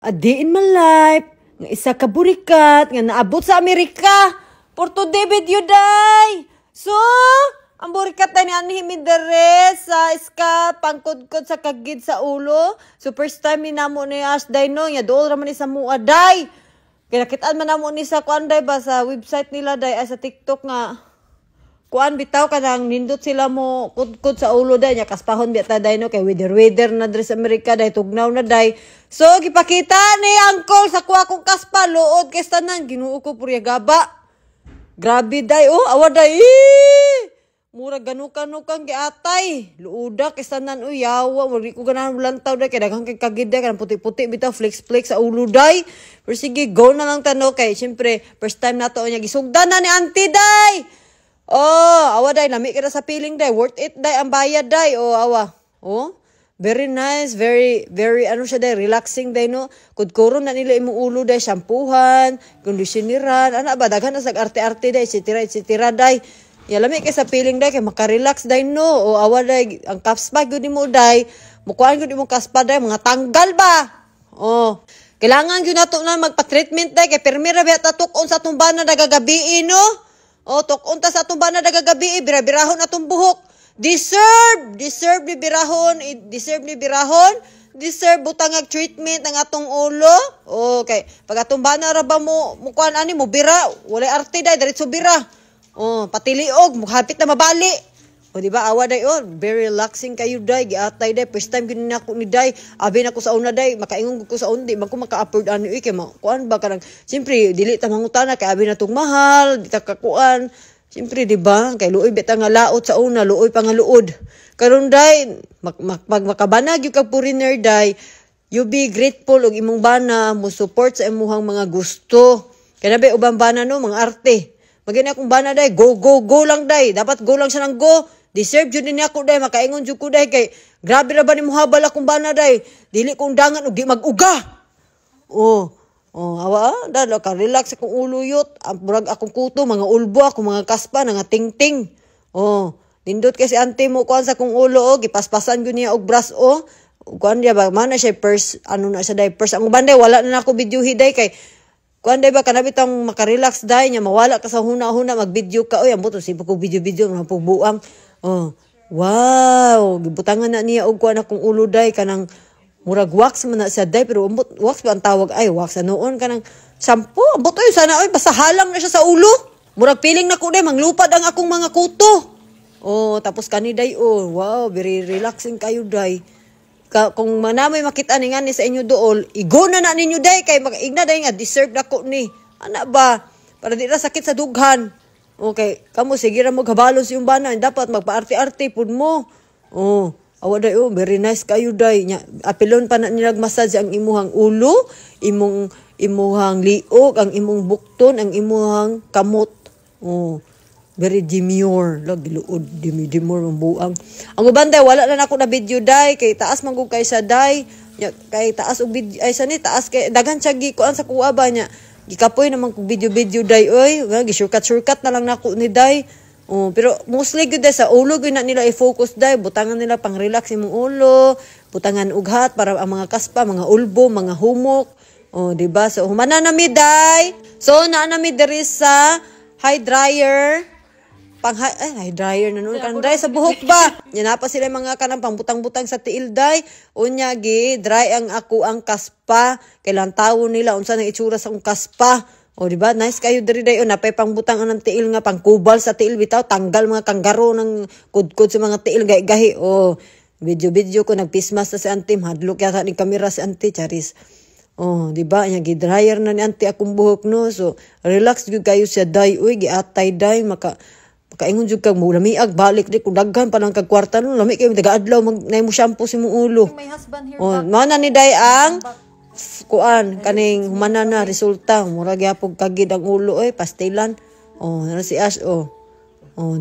A day in my life, nga isa ka burikat, nga naabot sa Amerika. For today video day. So, ang burikat na ni Anhi Midere sa iska, pangkudkod sa kagid sa ulo. So, first time ni namo ni Ash day no, nga dool raman ni sa mua day. Kaya nakitaan man namo ni sa kuan day ba, sa website nila day, ay sa TikTok nga. Kuan bitaw kanang nindot sila mo kudkod sa ulo day nya kaspahon bita day no kay weather na dres Amerika day tugnaw na day. So gipakita ni uncle sa kuha kong kaspa luod kay tanan Ginoo ko purya gaba. Grabe day oh awa day. Mura ganukan-nukan giatay. Luoda kay tanan uy yawa wali ko ganahan lantaw day kay daghang kay kagid day kanang puti-puti bitaw flex-flex sa ulo day. Pero sige go na lang tano kay syempre first time nato nya gisugdan na ni auntie day. Oh, awa day, lami ka na sa feeling day. Worth it day, ang bayad day. Oh, awa. Oh, very nice, very, ano siya day, relaxing day, no? Kudkuron na nila imong ulo day, shampoohan, kondisyoneran, ano ba, daghan na sa arte-arte day, etc. day. Ya, lami ka sa feeling day, kay makarelax day, no? Oh, awa day, ang kaspa, gud mo day, mukuhaan gud mo kaspa day, mga tanggal ba? Oh, kailangan yun na to na magpa-treatment day, kay permira ba tatukon sa tumbana nagagabi, no? O, tukunta sa atong bana nagagabi, birabirahon atong buhok. Deserve ni birahon, deserve butangag treatment ang atong ulo. Okay, pag atong bana ra ba mo kuan ani mo bira, wala arte day, diretso bira. Oh, patiliog, muhapit na mabali. O di ba awa day oh, very relaxing kayo day, giatay day, first time gini nako ni day, abi na ko sa una day, makaingon ko sa una, di man ko maka-afford ano kay kuan ba kanang siyempre dili ta mangutana kay abi na tong mahal, di ta kakuan. Siyempre di ba, kay luoy beta nga laot sa una, luoy pa nga luod. Karon day, makabanag yung kag foreigner day, you be grateful og imong bana, mo support sa imong mga gusto. Kay nabe ubang bana no, mga arte. Magina akong bana day, go lang day, dapat go lang siya ng go. Deserve jud ni ako day, makaingon jud ko day kay grabe ra ba ni muhabal akong bana day. Dili kong dangan og di mag-uga. Oh, awa dalo ka relax akong ulo yot. Ang murag akong kuto, mga ulbo ako, mga kaspa, nga tingting. Oh, nindot kasi ante mo kuan sa kong ulo og gipaspasan gyud niya og brush oh. Kuan dia ba man na siya purse, ano na siya day purse. Ang uban day wala na ako videohi day kay kuan day ba kanabitang makarelax day nya mawala ka sa huna-huna mag-video ka oy ambo to sibo ko video mapugbuang. Oh, wow, gibutangan na niya og kuan akong ulo day kanang murag wax man na siya day pero ambot wax ba ang tawag ay wax noon kanang shampoo ambot oy sana oy basahalang na siya sa ulo. Murag feeling nako day manglupad ang akong mga kuto. Oh, tapos kani day oh, wow, very relaxing kayo day. Kung manamoy makita ni nga ni sa inyo dool, igo na ninyo day kay mag-igna day nga deserve nako ni. Ana ba? Para di ra sakit sa dughan. Okay, kamo sige ra mo gabalos yung bana, dapat magpa-arte-arte pud mo. Oh, awa day oh, very nice kayo day. Nya apilon pa na nilag massage ang imuhang ulo, imuhang liog, ang imong bukton, ang imuhang kamot. Oh, very demure, lag luod demure ang buang. Ang uban day wala na nako na video day kay taas man gud kay sa day. Nya kay taas og video ay sani taas kay daghan siya kuan sa kuha ba nya. Gikapoy naman kung video day oy, gishurkat na lang nako ni day. Oh, pero mostly gud sa ulo gud na nila i-focus day, butangan nila pang relax imong ulo, butangan ughat para ang mga kaspa, mga ulbo, mga humok. Oh, di ba? So humana na mi day. So naa na mi diri sa high dryer. High dryer na nun kan dry sa buhok ba? Yan na pa sila mga kanang pangbutang-butang sa tiil day. Unya gi dry ang ako ang kaspa. Kailan tawo nila unsa nang itsura sa akong kaspa. O di ba? Nice kayo diri day napay pangbutang ang tiil nga pangkubal sa tiil bitaw tanggal mga kanggaro ng kudkod sa mga tiil gahi. O video ko nagpismas sa si auntie hadlok yata ni kamera si auntie charis. Oh, di ba? Nya gi dryer na ni auntie akong buhok no. So relax gyud kayo sa day uy giatay day makaingon jud kag mo lamiag balik di kung daghan pa lang kag kwarta no lami kay taga-adlaw nay mo shampoo si mong ulo. Oh, mana ni day ang kuan kaning humana na resulta murag yapog kagid ang ulo oy pastilan. Oh, na si Ash oh. Oh,